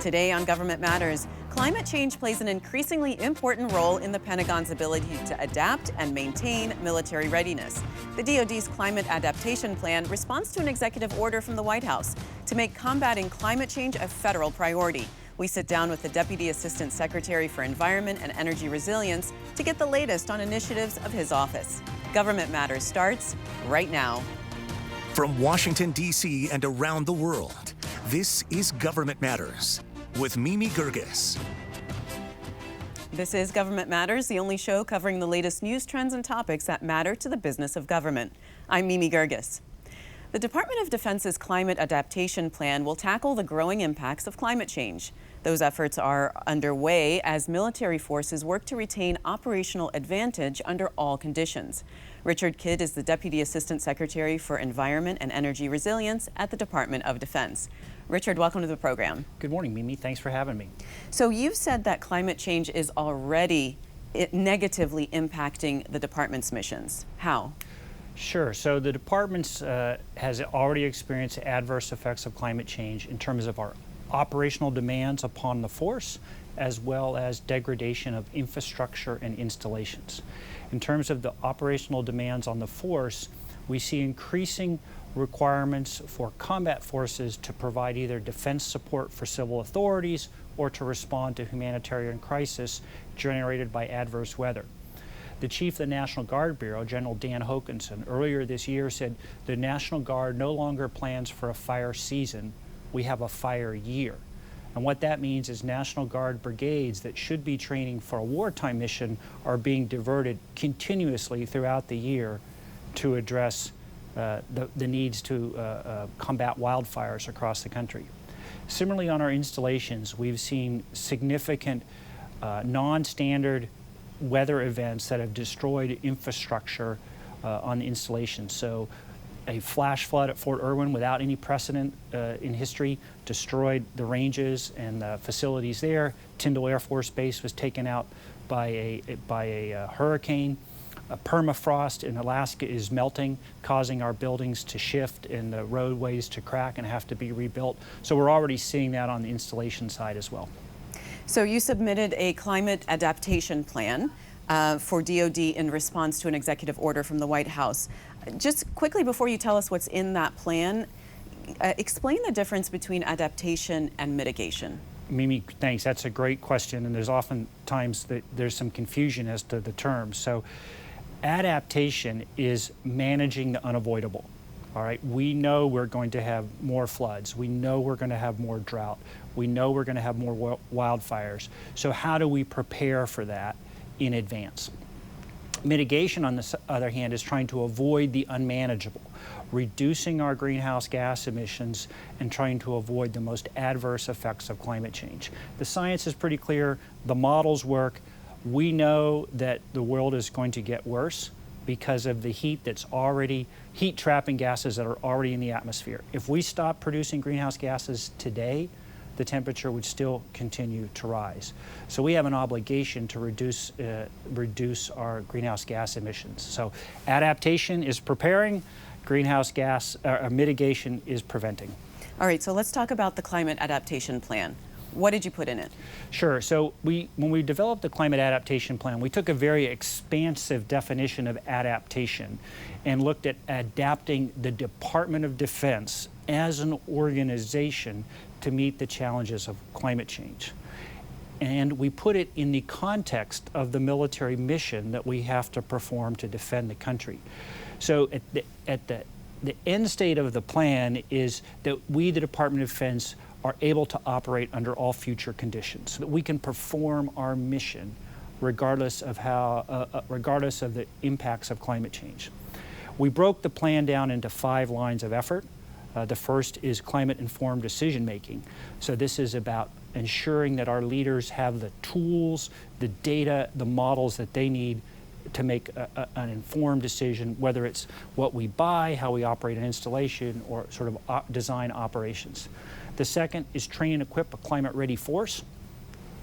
Today on Government Matters, climate change plays an increasingly important role in the Pentagon's ability to adapt and maintain military readiness. The DoD's Climate Adaptation Plan responds to an executive order from the White House to make combating climate change a federal priority. We sit down with the Deputy Assistant Secretary for Environment and Energy Resilience to get the latest on initiatives of his office. Government Matters starts right now. From Washington, D.C. and around the world, this is Government Matters with Mimi Geerges. This is Government Matters, the only show covering the latest news, trends, and topics that matter to the business of government. I'm Mimi Geerges. The Department of Defense's Climate Adaptation Plan will tackle the growing impacts of climate change. Those efforts are underway as military forces work to retain operational advantage under all conditions. Richard Kidd is the Deputy Assistant Secretary for Environment and Energy Resilience at the Department of Defense. Richard, welcome to the program. Good morning, Mimi. Thanks for having me. So you've said that climate change is already negatively impacting the department's missions. How? Sure. So the department has already experienced adverse effects of climate change in terms of our operational demands upon the force, as well as degradation of infrastructure and installations. In terms of the operational demands on the force, we see increasing requirements for combat forces to provide either defense support for civil authorities or to respond to humanitarian crisis generated by adverse weather. The Chief of the National Guard Bureau, General Dan Hokanson, earlier this year said the National Guard no longer plans for a fire season, we have a fire year. And what that means is National Guard brigades that should be training for a wartime mission are being diverted continuously throughout the year to address the needs to combat wildfires across the country. Similarly, on our installations, we've seen significant non-standard weather events that have destroyed infrastructure on the installation. So a flash flood at Fort Irwin without any precedent in history destroyed the ranges and the facilities there. Tyndall Air Force Base was taken out by a hurricane. Permafrost in Alaska is melting, causing our buildings to shift and the roadways to crack and have to be rebuilt. So we're already seeing that on the installation side as well. So you submitted a climate adaptation plan for DoD in response to an executive order from the White House. Just quickly, before you tell us what's in that plan, explain the difference between adaptation and mitigation. Mimi, thanks. That's a great question, and there's often times that there's some confusion as to the terms. So adaptation is managing the unavoidable. All right, we know we're going to have more floods. We know we're going to have more drought. We know we're going to have more wildfires. So how do we prepare for that in advance? Mitigation, on the other hand, is trying to avoid the unmanageable, reducing our greenhouse gas emissions and trying to avoid the most adverse effects of climate change. The science is pretty clear. The models work. We know that the world is going to get worse because of the heat trapping gases that are already in the atmosphere. If we stop producing greenhouse gases today, the temperature would still continue to rise. So we have an obligation to reduce our greenhouse gas emissions. So adaptation is preparing, greenhouse gas mitigation is preventing. All right, so let's talk about the climate adaptation plan. What did you put in it? Sure. So when we developed the climate adaptation plan, we took a very expansive definition of adaptation and looked at adapting the Department of Defense as an organization to meet the challenges of climate change. And we put it in the context of the military mission that we have to perform to defend the country. So at the end state of the plan is that we, the Department of Defense, are able to operate under all future conditions, so that we can perform our mission regardless of the impacts of climate change. We broke the plan down into 5 lines of effort. The first is climate-informed decision-making. So this is about ensuring that our leaders have the tools, the data, the models that they need to make an informed decision, whether it's what we buy, how we operate an installation, or sort of design operations. The second is train and equip a climate-ready force,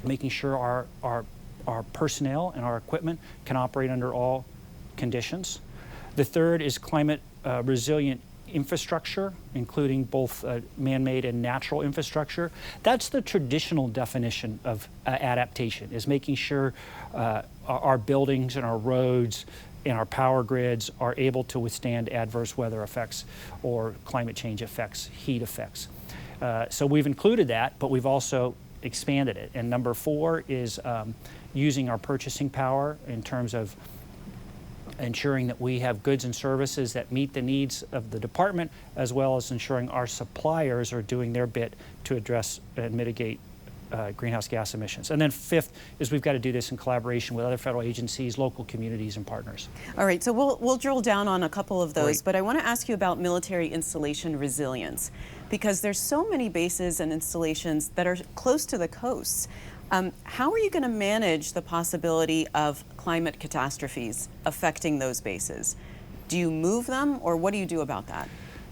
making sure our personnel and our equipment can operate under all conditions. The third is climate resilient infrastructure, including both man-made and natural infrastructure. That's the traditional definition of adaptation, is making sure our buildings and our roads and our power grids are able to withstand adverse weather effects or climate change effects, heat effects. So we've included that, but we've also expanded it. And number 4 is using our purchasing power in terms of ensuring that we have goods and services that meet the needs of the department, as well as ensuring our suppliers are doing their bit to address and mitigate greenhouse gas emissions. And then 5th is we've got to do this in collaboration with other federal agencies, local communities, and partners. All right, so we'll drill down on a couple of those, Great. but I want to ask you about military installation resilience, because there's so many bases and installations that are close to the coasts. How are you going to manage the possibility of climate catastrophes affecting those bases? Do you move them, or what do you do about that?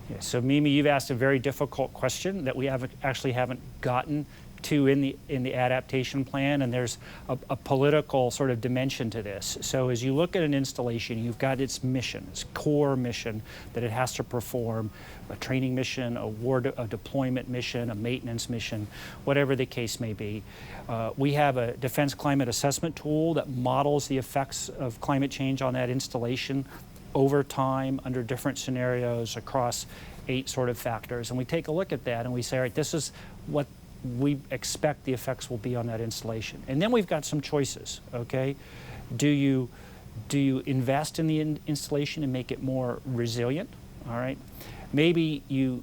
Yeah, so Mimi, you've asked a very difficult question that we haven't gotten to in the adaptation plan, and there's a political sort of dimension to this. So as you look at an installation, you've got its mission, its core mission that it has to perform, a training mission, a deployment mission, a maintenance mission, whatever the case may be. We have a defense climate assessment tool that models the effects of climate change on that installation over time under different scenarios across 8 sort of factors. And we take a look at that and we say, all right, this is what we expect the effects will be on that installation. And then we've got some choices, okay? Do you invest in the installation and make it more resilient, all right? Maybe you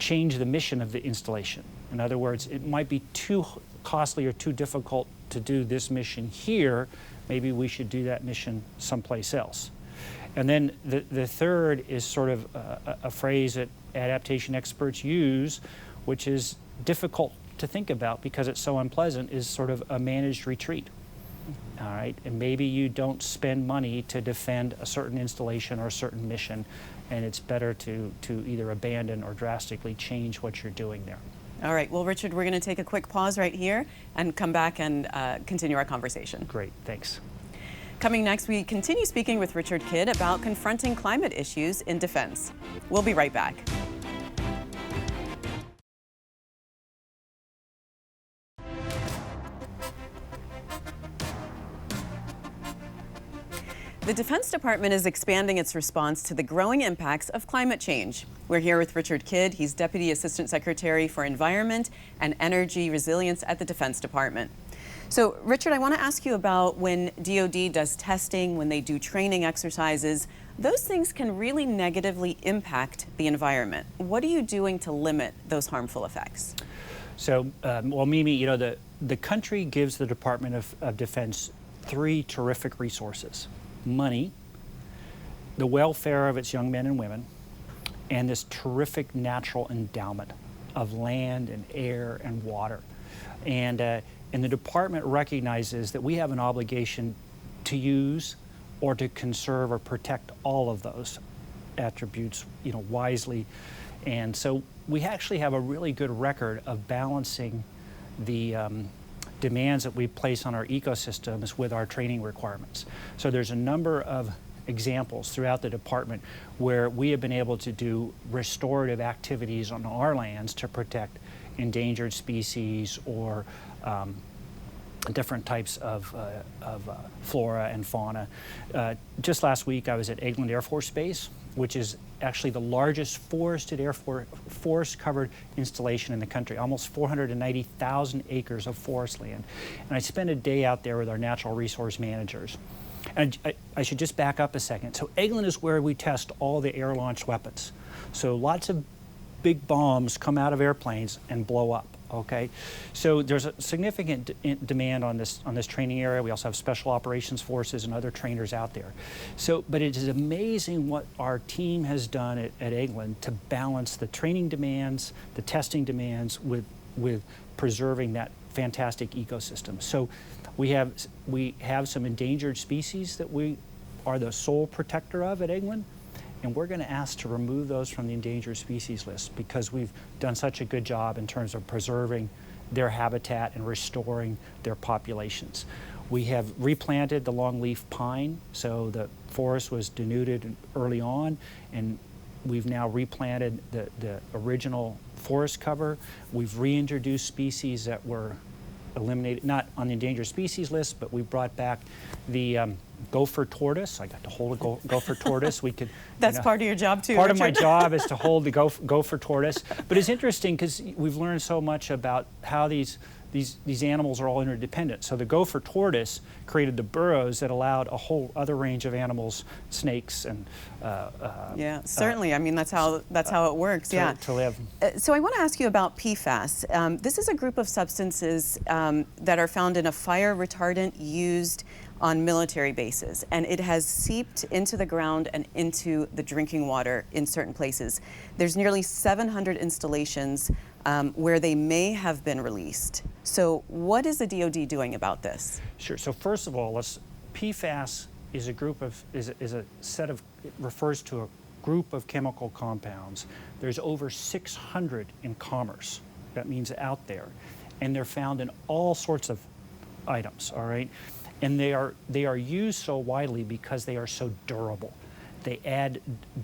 change the mission of the installation. In other words, it might be too costly or too difficult to do this mission here. Maybe we should do that mission someplace else. And then the third is sort of a phrase that adaptation experts use, which is difficult to think about because it's so unpleasant, is sort of a managed retreat. All right, and maybe you don't spend money to defend a certain installation or a certain mission, and it's better to either abandon or drastically change what you're doing there. All right, well, Richard, we're going to take a quick pause right here and come back and continue our conversation. Great, thanks. Coming next, we continue speaking with Richard Kidd about confronting climate issues in defense. We'll be right back. The Defense Department is expanding its response to the growing impacts of climate change. We're here with Richard Kidd. He's Deputy Assistant Secretary for Environment and Energy Resilience at the Defense Department. So, Richard, I want to ask you about when DoD does testing, when they do training exercises, those things can really negatively impact the environment. What are you doing to limit those harmful effects? So, well, Mimi, you know, the country gives the Department of Defense 3 terrific resources: money, the welfare of its young men and women, and this terrific natural endowment of land and air and water. And the department recognizes that we have an obligation to use or to conserve or protect all of those attributes, you know, wisely. And so we actually have a really good record of balancing the demands that we place on our ecosystems with our training requirements. So there's a number of examples throughout the department where we have been able to do restorative activities on our lands to protect endangered species or different types of flora and fauna. Just last week I was at Eglin Air Force Base, which is actually the largest forested forest-covered installation in the country, almost 490,000 acres of forest land. And I spent a day out there with our natural resource managers. And I should just back up a second. So Eglin is where we test all the air-launched weapons. So lots of big bombs come out of airplanes and blow up. Okay, so there's a significant demand on this training area. We also have special operations forces and other trainers out there. So, but it is amazing what our team has done at Eglin to balance the training demands, the testing demands with preserving that fantastic ecosystem. So, we have some endangered species that we are the sole protector of at Eglin. And we're going to ask to remove those from the endangered species list because we've done such a good job in terms of preserving their habitat and restoring their populations. We have replanted the longleaf pine, so the forest was denuded early on, and we've now replanted the original forest cover. We've reintroduced species that were eliminated, not on the endangered species list, but we brought back the gopher tortoise. I got to hold a gopher tortoise. We could. That's part of your job too, Part Richard. of my job is to hold the gopher tortoise. But it's interesting because we've learned so much about how these animals are all interdependent. So the gopher tortoise created the burrows that allowed a whole other range of animals, snakes and yeah, certainly. I mean, that's how it works. To live. So I want to ask you about PFAS. This is a group of substances that are found in a fire retardant used on military bases, and it has seeped into the ground and into the drinking water in certain places. There's nearly 700 installations where they may have been released. So what is the DoD doing about this? Sure. So first of all, PFAS is a group of it refers to a group of chemical compounds. There's over 600 in commerce. That means out there, and they're found in all sorts of items. All right, and they are used so widely because they are so durable. They add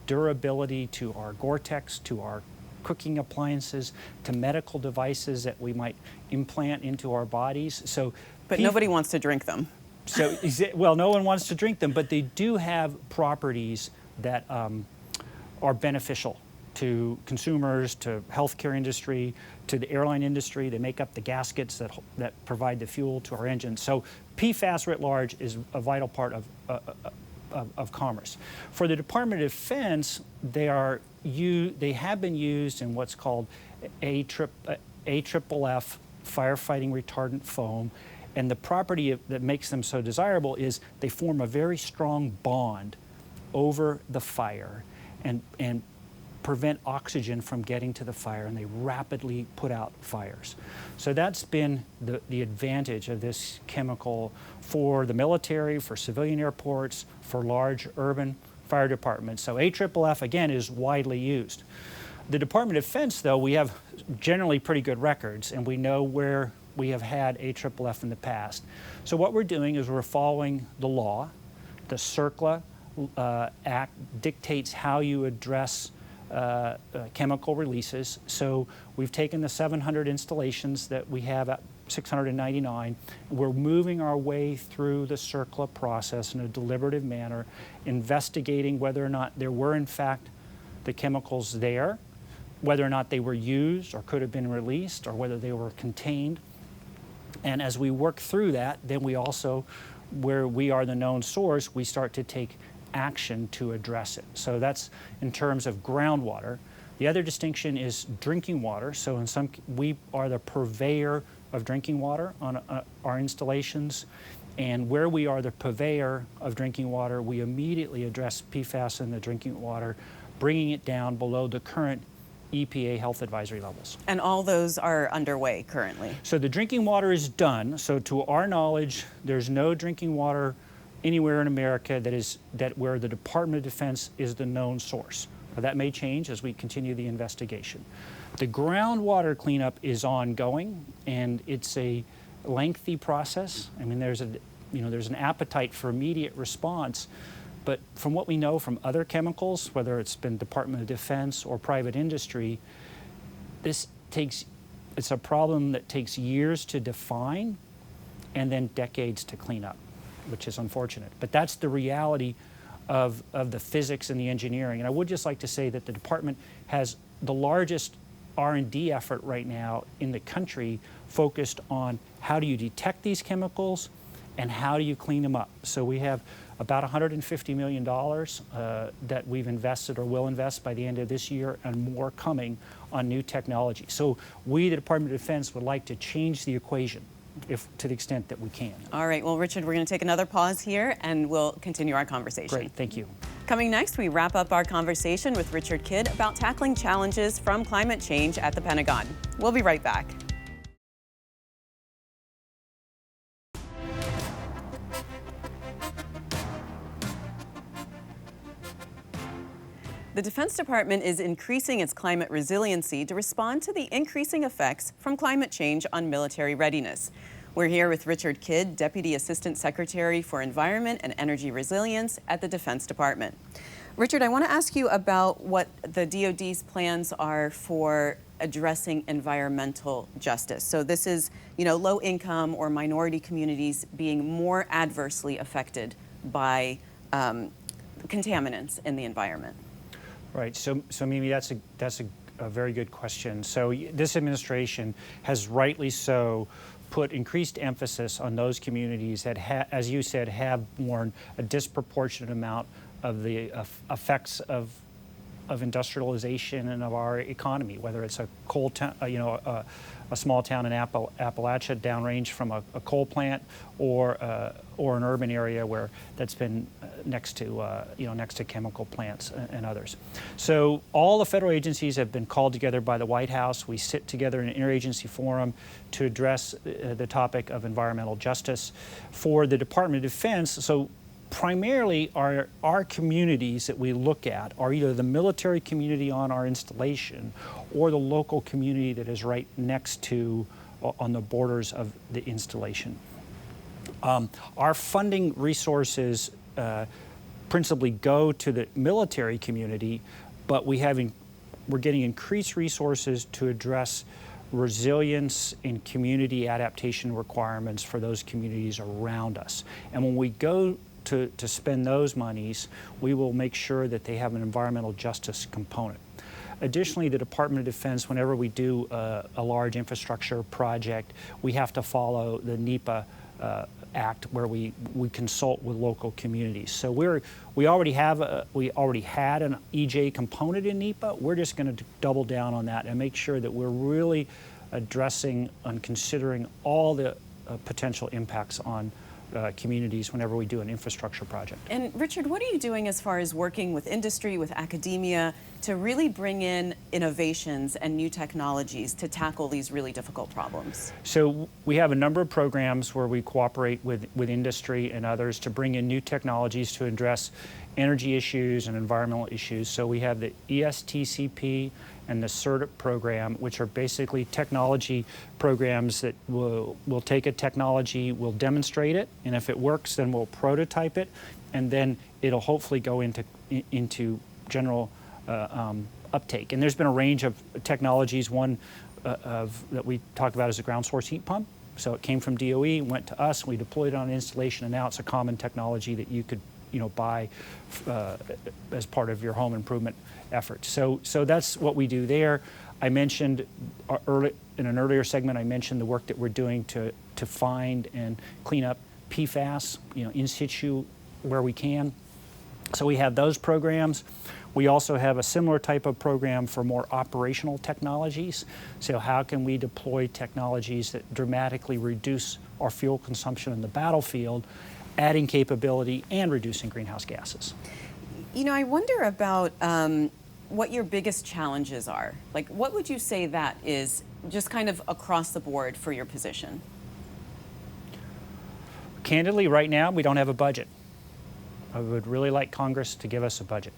durability to our Gore-Tex, to our cooking appliances, to medical devices that we might implant into our bodies. So, but nobody wants to drink them. So, well, no one wants to drink them, but they do have properties that are beneficial to consumers, to healthcare industry, to the airline industry. They make up the gaskets that provide the fuel to our engines. So PFAS writ large is a vital part of commerce. For the Department of Defense, they have been used in what's called AFFF, firefighting retardant foam, and the property that makes them so desirable is they form a very strong bond over the fire and prevent oxygen from getting to the fire, and they rapidly put out fires. So that's been the advantage of this chemical for the military, for civilian airports, for large urban fire departments. So AFFF, again, is widely used. The Department of Defense, though, we have generally pretty good records, and we know where we have had AFFF in the past. So what we're doing is we're following the law. The CERCLA Act dictates how you address chemical releases. So we've taken the 700 installations that we have at 699. We're moving our way through the CERCLA process in a deliberative manner, investigating whether or not there were in fact the chemicals there, whether or not they were used or could have been released, or whether they were contained. And as we work through that, then we also, where we are the known source, we start to take action to address it. So that's in terms of groundwater. The other distinction is drinking water. So we are the purveyor of drinking water on our installations, and where we are the purveyor of drinking water, we immediately address PFAS in the drinking water, bringing it down below the current EPA health advisory levels. And all those are underway currently? So the drinking water is done. So to our knowledge, there's no drinking water anywhere in America where the Department of Defense is the known source. Now, that may change as we continue the investigation. The groundwater cleanup is ongoing, and it's a lengthy process. I mean, there's an appetite for immediate response, but from what we know from other chemicals, whether it's been Department of Defense or private industry, it's a problem that takes years to define and then decades to clean up, which is unfortunate. But that's the reality of the physics and the engineering. And I would just like to say that the department has the largest R&D effort right now in the country focused on how do you detect these chemicals and how do you clean them up. So we have about $150 million that we've invested or will invest by the end of this year, and more coming on new technology. So we, the Department of Defense, would like to change the equation to the extent that we can. All right, well, Richard, we're going to take another pause here and we'll continue our conversation. Great, thank you. Coming next, we wrap up our conversation with Richard Kidd about tackling challenges from climate change at the Pentagon. We'll be right back. The Defense Department is increasing its climate resiliency to respond to the increasing effects from climate change on military readiness. We're here with Richard Kidd, Deputy Assistant Secretary for Environment and Energy Resilience at the Defense Department. Richard, I want to ask you about what the DoD's plans are for addressing environmental justice. So this is, low income or minority communities being more adversely affected by contaminants in the environment. Right. So Mimi, that's a very good question. So this administration has rightly so put increased emphasis on those communities that, as you said, have borne a disproportionate amount of the effects of industrialization and of our economy, whether it's a coal town, a small town in Appalachia downrange from a coal plant, or an urban area where that's been next to chemical plants and others. So all the federal agencies have been called together by the White House. We sit together in an interagency forum to address the topic of environmental justice. For the Department of Defense, so primarily our communities that we look at are either the military community on our installation or the local community that is right next to, on the borders of the installation. Our funding resources principally go to the military community, but we're getting increased resources to address resilience and community adaptation requirements for those communities around us. And when we go to spend those monies, we will make sure that they have an environmental justice component. Additionally, the Department of Defense, whenever we do a large infrastructure project, we have to follow the NEPA Act, where we consult with local communities. So we already had an EJ component in NEPA. We're just going to double down on that and make sure that we're really addressing and considering all the potential impacts on communities whenever we do an infrastructure project. And Richard, what are you doing as far as working with industry, with academia, to really bring in innovations and new technologies to tackle these really difficult problems? So we have a number of programs where we cooperate with industry and others to bring in new technologies to address energy issues and environmental issues. So we have the ESTCP and the CERT program, which are basically technology programs that will take a technology, we'll demonstrate it, and if it works, then we'll prototype it, and then it'll hopefully go into general uptake. And there's been a range of technologies. One that we talked about is a ground source heat pump. So it came from DOE, went to us, we deployed it on an installation, and now it's a common technology that you could buy as part of your home improvement effort. So that's what we do there. I mentioned in an earlier segment, I mentioned the work that we're doing to find and clean up PFAS, in situ where we can. So we have those programs. We also have a similar type of program for more operational technologies. So how can we deploy technologies that dramatically reduce our fuel consumption in the battlefield, adding capability and reducing greenhouse gases? I wonder about what your biggest challenges are. Like, what would you say that is, just kind of across the board for your position? Candidly, right now, we don't have a budget. I would really like Congress to give us a budget.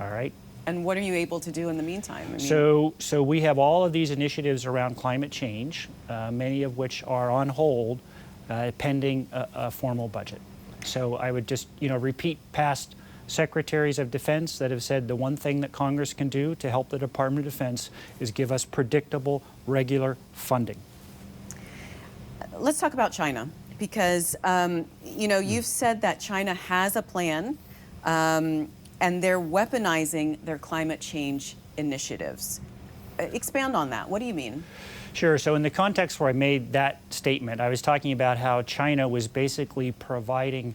All right? And what are you able to do in the meantime? So we have all of these initiatives around climate change, many of which are on hold, pending a formal budget. So I would just, repeat past secretaries of defense that have said the one thing that Congress can do to help the Department of Defense is give us predictable, regular funding. Let's talk about China, because, you've said that China has a plan, and they're weaponizing their climate change initiatives. Expand on that. What do you mean? Sure. So in the context where I made that statement, I was talking about how China was basically providing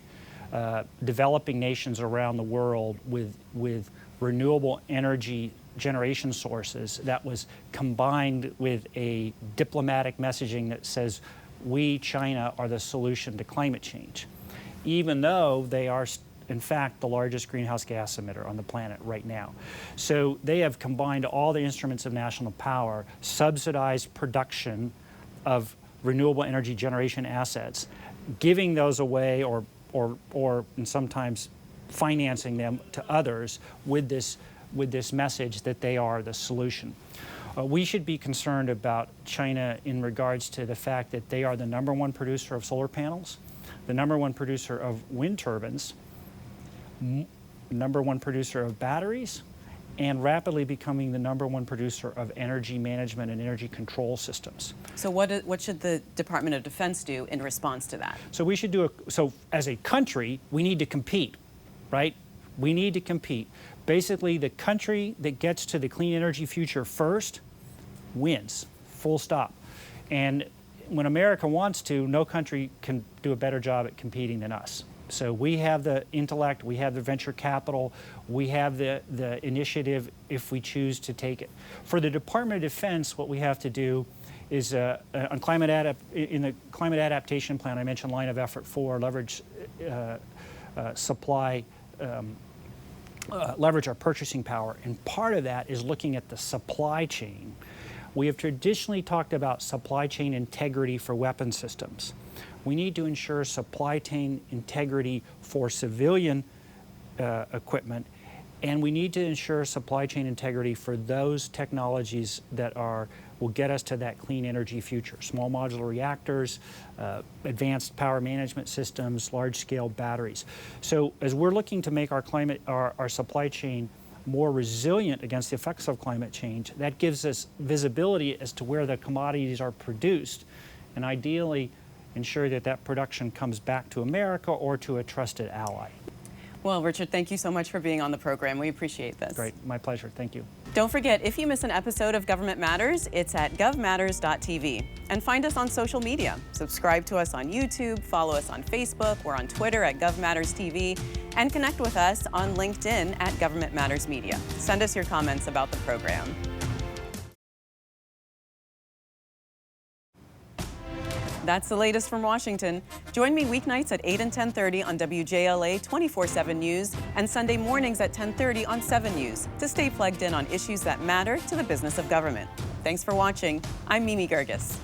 developing nations around the world with renewable energy generation sources that was combined with a diplomatic messaging that says we, China, are the solution to climate change, even though they are in fact the largest greenhouse gas emitter on the planet right now. So they have combined all the instruments of national power, subsidized production of renewable energy generation assets, giving those away or and sometimes financing them to others with this message that they are the solution. We should be concerned about China in regards to the fact that they are the #1 producer of solar panels, the #1 producer of wind turbines, #1 producer of batteries, and rapidly becoming the #1 producer of energy management and energy control systems. So what should the Department of Defense do in response to that? So we should so as a country, we need to compete, right? We need to compete. Basically, the country that gets to the clean energy future first wins, full stop. And when America wants to, no country can do a better job at competing than us. So we have the intellect, we have the venture capital, we have the initiative if we choose to take it. For the Department of Defense, what we have to do is in the climate adaptation plan, I mentioned line of effort 4, leverage supply, leverage our purchasing power. And part of that is looking at the supply chain. We have traditionally talked about supply chain integrity for weapon systems. We need to ensure supply chain integrity for civilian equipment, and we need to ensure supply chain integrity for those technologies that will get us to that clean energy future. Small modular reactors, advanced power management systems, large-scale batteries. So as we're looking to make our supply chain more resilient against the effects of climate change, that gives us visibility as to where the commodities are produced, and ideally ensure that that production comes back to America or to a trusted ally. Well, Richard, thank you so much for being on the program. We appreciate this. Great, my pleasure, thank you. Don't forget, if you miss an episode of Government Matters, it's at govmatters.tv. And find us on social media. Subscribe to us on YouTube, follow us on Facebook, we're on Twitter at GovMattersTV, and connect with us on LinkedIn at Government Matters Media. Send us your comments about the program. That's the latest from Washington. Join me weeknights at 8 and 10:30 on WJLA 24/7 News and Sunday mornings at 10:30 on 7 News to stay plugged in on issues that matter to the business of government. Thanks for watching. I'm Mimi Geerges.